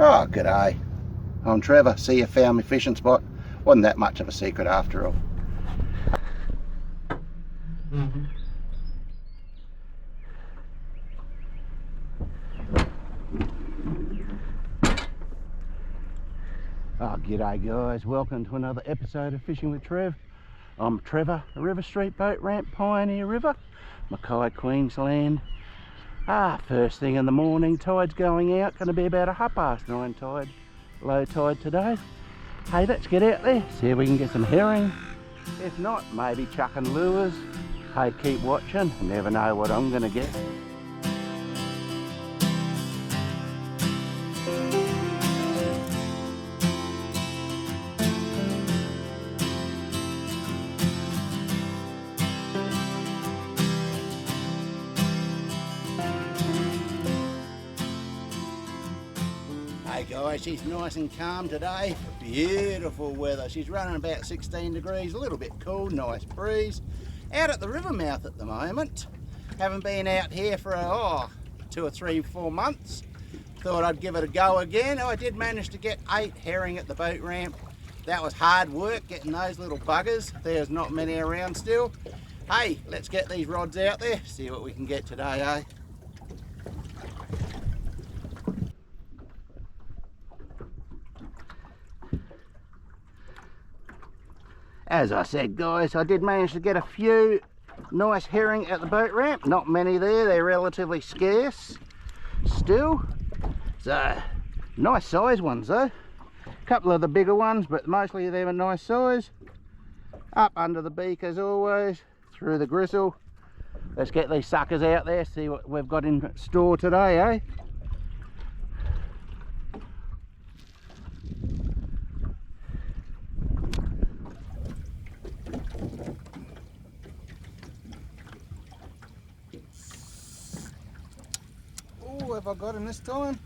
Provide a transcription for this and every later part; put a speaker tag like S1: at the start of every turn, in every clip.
S1: Oh, g'day. I'm Trevor. See, you found my fishing spot. Wasn't that much of a secret after all. Oh, g'day guys. Welcome to another episode of Fishing with Trev. I'm Trevor, a River Street Boat Ramp Pioneer River, Mackay, Queensland. First thing in the morning, tide's going out. Going to be about 9:30 tide, low tide today. Hey, let's get out there, see if we can get some herring. If not, maybe chucking lures. Hey, keep watching, never know what I'm going to get. Hey guys, she's nice and calm today. Beautiful weather. She's running about 16 degrees, a little bit cool, nice breeze. Out at the river mouth at the moment. Haven't been out here for 2 or 3, 4 months. Thought I'd give it a go again. I did manage to get 8 herring at the boat ramp. That was hard work getting those little buggers. There's not many around still. Hey, let's get these rods out there, see what we can get today, eh? As I said guys, I did manage to get a few nice herring at the boat ramp. Not many there, they're relatively scarce still. So, nice size ones though. A couple of the bigger ones, but mostly they're a nice size. Up under the beak as always, through the gristle. Let's get these suckers out there, see what we've got in store today, eh? Have I got him this time?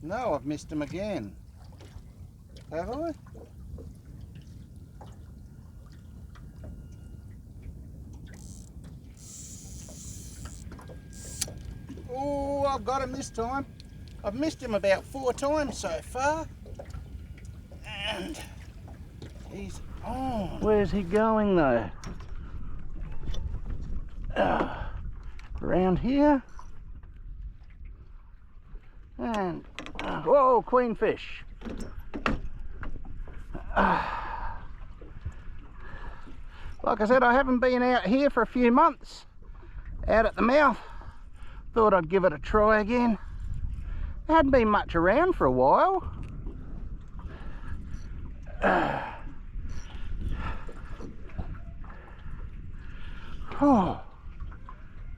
S1: No, I've missed him again. Have I? Oh, I've got him this time. I've missed him about 4 times so far. And he's on. Where's he going though? Around here. And whoa, Queenfish. Like I said, I haven't been out here for a few months, out at the mouth. Thought I'd give it a try again. There hadn't been much around for a while.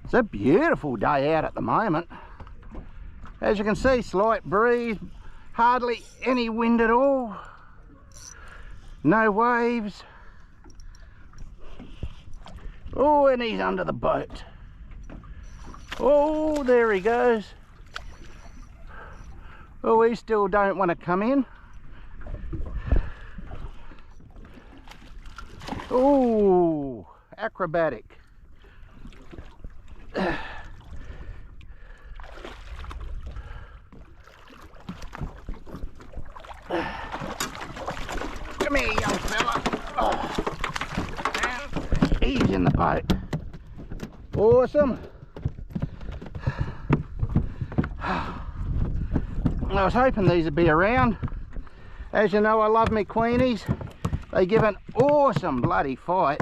S1: It's a beautiful day out at the moment. As you can see, slight breeze, hardly any wind at all, no waves. Oh, and he's under the boat. Oh, there he goes. Oh, he still don't want to come in. Oh, acrobatic. Come here, young fella. And he's in the boat. Awesome. I was hoping these would be around. As you know, I love me Queenies. They give an awesome bloody fight.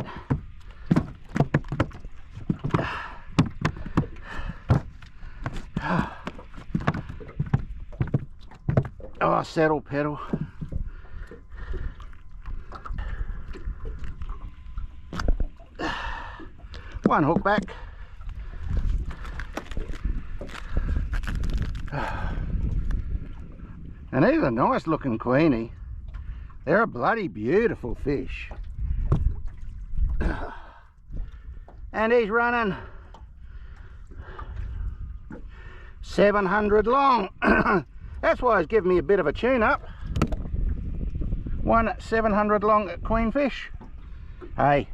S1: Oh, saddle pedal. One hook back. And he's a nice looking Queenie. They're a bloody beautiful fish. And he's running 700 long. That's why he's giving me a bit of a tune up. One 700 long at Queenfish. Hey,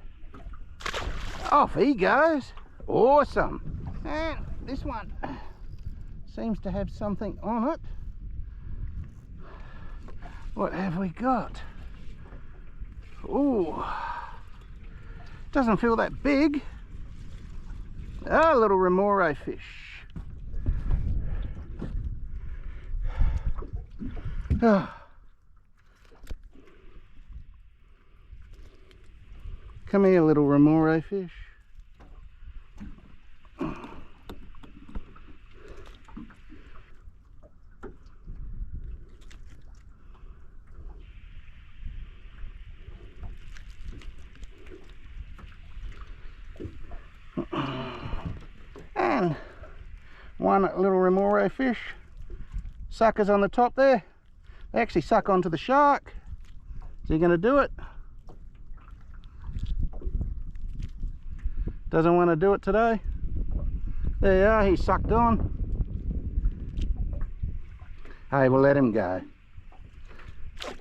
S1: off he goes. Awesome. And this one seems to have something on it. What have we got? Ooh, doesn't feel that big. Ah, a little remora fish. Ah. Come here, little remora fish. And one little remora fish. Suckers on the top there. They actually suck onto the shark. Is he going to do it? Doesn't want to do it today. There you are, he's sucked on. Hey, we'll let him go.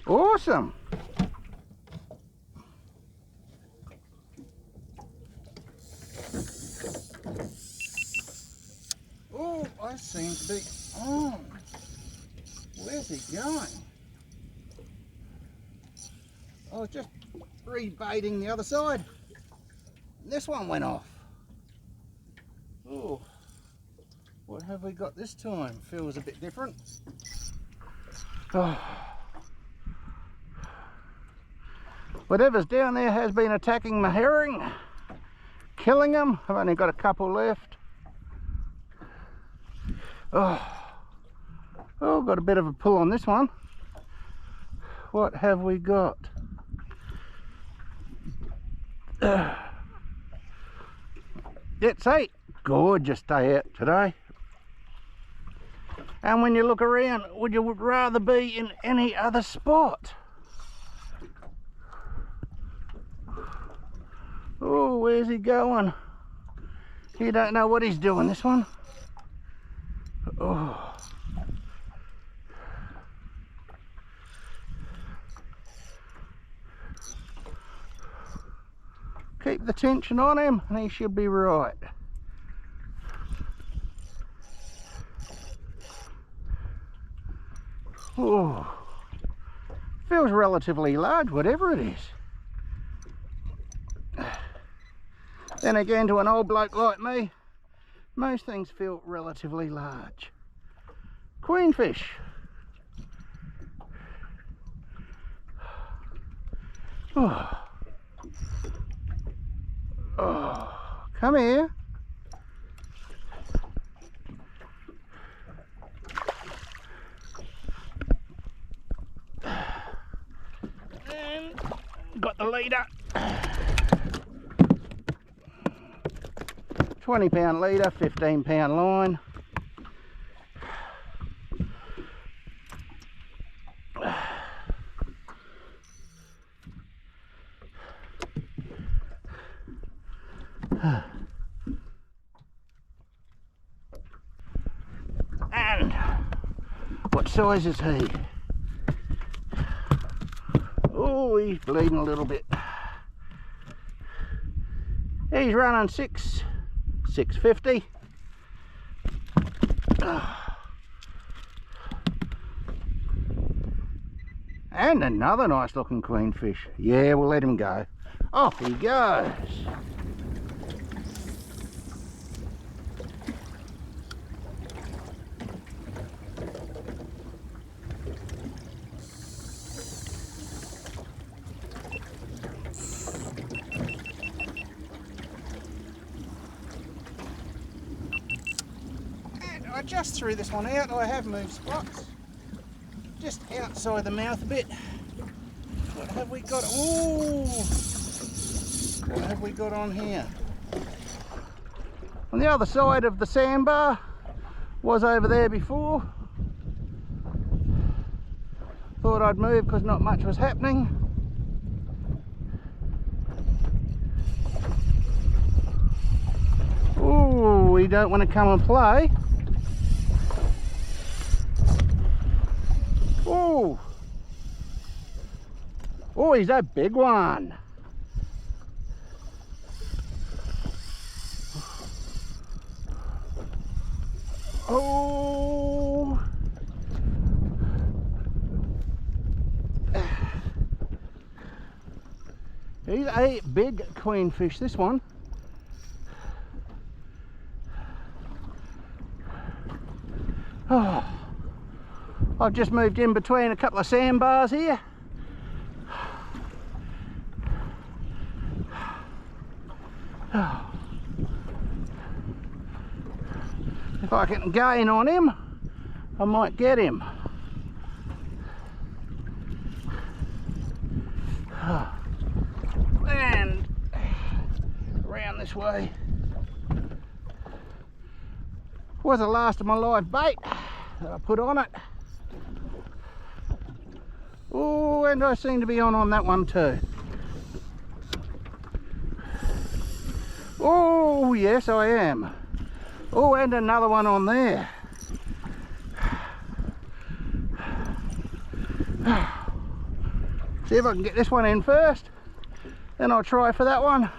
S1: Awesome. Oh, I seem to be on. Where's he going? I was just rebaiting the other side. This one went off. Oh, what have we got this time? Feels a bit different. Oh. Whatever's down there has been attacking my herring, killing them. I've only got a couple left. Oh, got a bit of a pull on this one. What have we got? It's a gorgeous day out today. And when you look around, would you rather be in any other spot? Oh, where's he going? He don't know what he's doing, this one. Oh. Keep the tension on him and he should be right. Oh, feels relatively large, whatever it is. Then again, to an old bloke like me, most things feel relatively large. Queenfish. Oh. Oh, come here. And got the leader. 20-pound leader, 15-pound line. And what size is he? Oh, he's bleeding a little bit. He's running 650. And another nice looking queenfish. Yeah, we'll let him go. Off he goes. I just threw this one out. I have moved spots. Just outside the mouth a bit. What have we got? Ooh! What have we got on here? On the other side of the sandbar, was over there before. Thought I'd move because not much was happening. Ooh, we don't want to come and play. Oh, oh, he's a big one. Oh, He's a big queenfish, this one. Oh, I've just moved in between a couple of sandbars here. Oh. If I can gain on him, I might get him. Oh. And around this way. Was the last of my live bait that I put on it. Oh, and I seem to be on that one too. Oh, yes, I am. Oh, and another one on there. See if I can get this one in first, then I'll try for that one.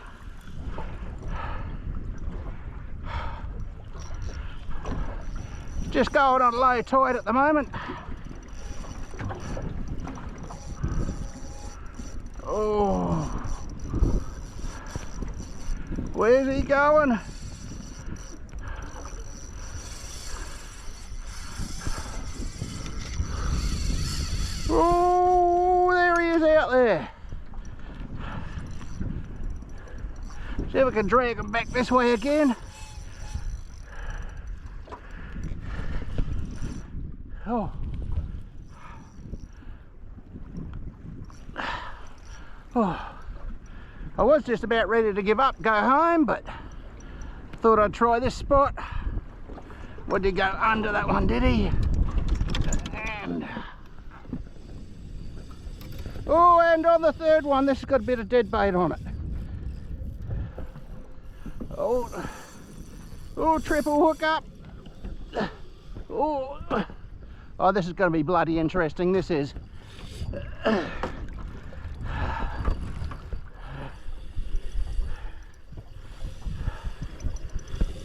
S1: Just going on low tide at the moment. Oh, where's he going? Oh, there he is out there. See if we can drag him back this way again. Oh. Oh. I was just about ready to give up, go home, but thought I'd try this spot. What, did he go under that one, did he? And oh, and on the third one, this has got a bit of dead bait on it. Oh, oh, triple hookup. Oh, oh, this is going to be bloody interesting, this is.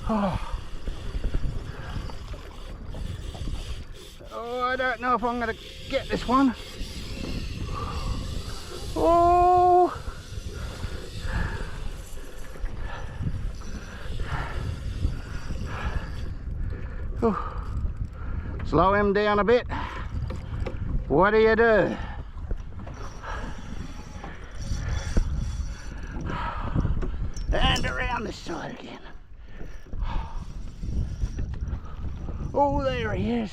S1: Oh. Oh, I don't know if I'm going to get this one. Oh. Oh. Slow him down a bit. What do you do? And around this side again. Oh, there he is.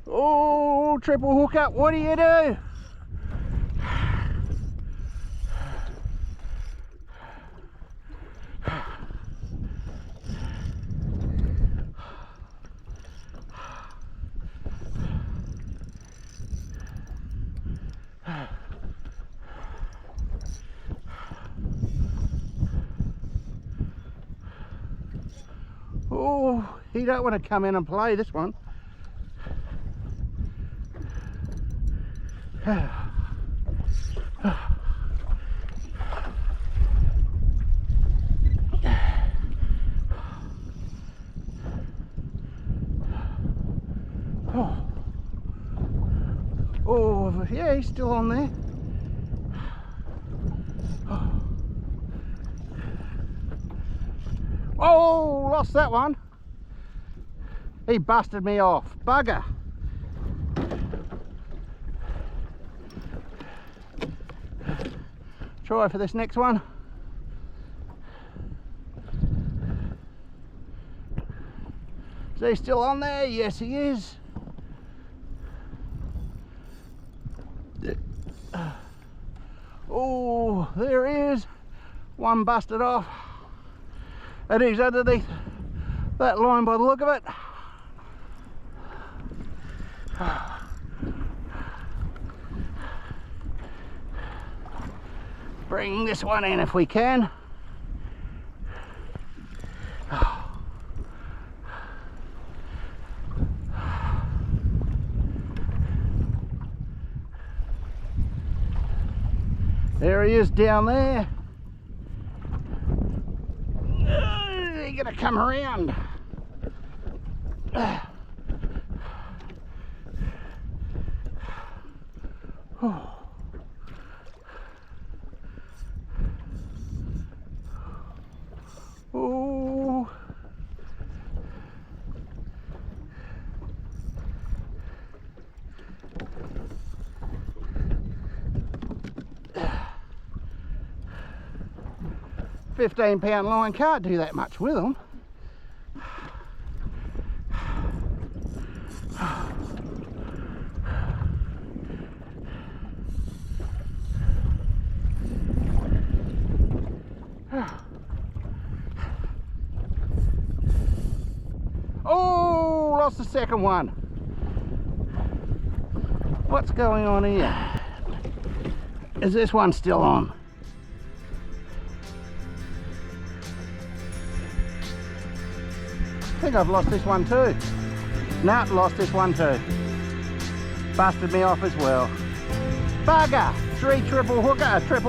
S1: Oh, triple hookup, what do you do? Oh, he don't want to come in and play this one. Oh. Oh, yeah, he's still on there. Oh, lost that one. He busted me off. Bugger. Try for this next one. Is he still on there? Yes, he is. Oh, there he is. One busted off. And he's underneath that line by the look of it. Bring this one in if we can. There he is down there. He's gonna come around. 15-pound line can't do that much with them. Oh, lost the second one. What's going on here? Is this one still on? I think I've lost this one too. Nah, lost this one too. Busted me off as well. Bugger! Triple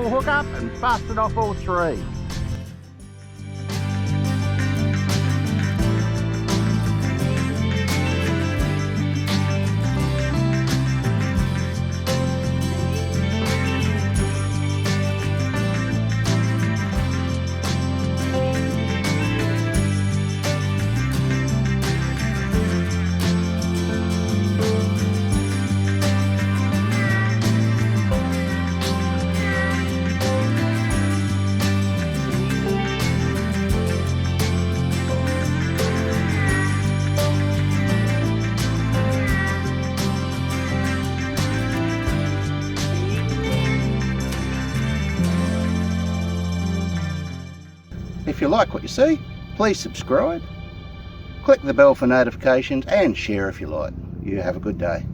S1: hookup and busted off all three. If you like what you see, please subscribe, click the bell for notifications and share if you like. You have a good day.